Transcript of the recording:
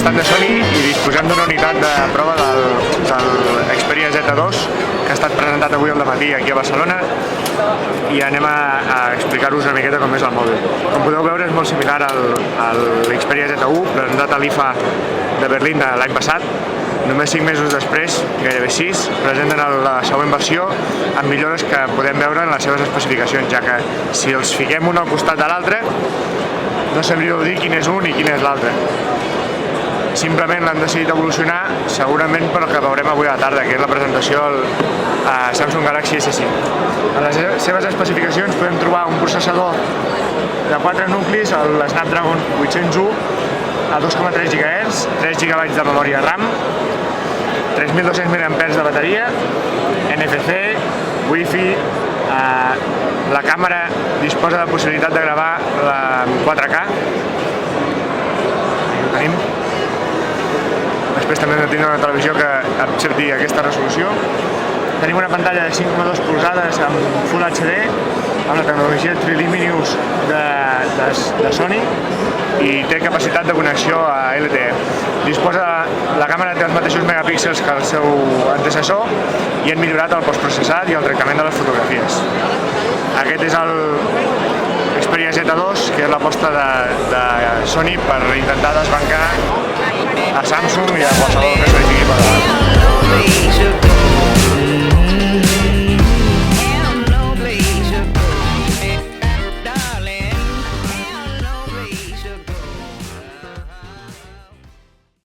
stand de Sony i disposem d'una unitat de prova del Xperia Z2 que ha estat presentat avui al dematí aquí a Barcelona i anem a explicar-vos una miqueta com és el mòbil. Com podeu veure és molt similar a l'Xperia Z1 presentat a l'IFA de Berlín de l'any passat. Només 5 mesos després, gairebé 6, presenten la següent versió amb millores que podem veure en les seves especificacions, ja que si els fiquem un al costat de l'altre no sabríeu dir quin és un i quin és l'altre. Simplement l'han decidit evolucionar segurament per el que veurem avui a la tarda, que és la presentació al Samsung Galaxy S5. A les seves especificacions podem trobar un processador de 4 nuclis, el Snapdragon 801, a 2,3 GHz, 3 GB de memòria RAM, 3.200 mAh de bateria, NFC, Wi-Fi, la càmera disposa de la possibilitat de gravar en 4K, ho tenim. Després també hem de tindre una televisió que accepti aquesta resolució. Tenim una pantalla de 5,2 polzades amb Full HD, amb la tecnologia Triluminous de Sony i té capacitat de connexió a LTE. La càmera té els mateixos megapíxels que el seu antecessor i han millorat el postprocessat i el tractament de les fotografies. Aquest és el Xperia Z2, que és l'aposta de Sony per intentar desbancar a Samsung i a qualsevol que es vegi per davant.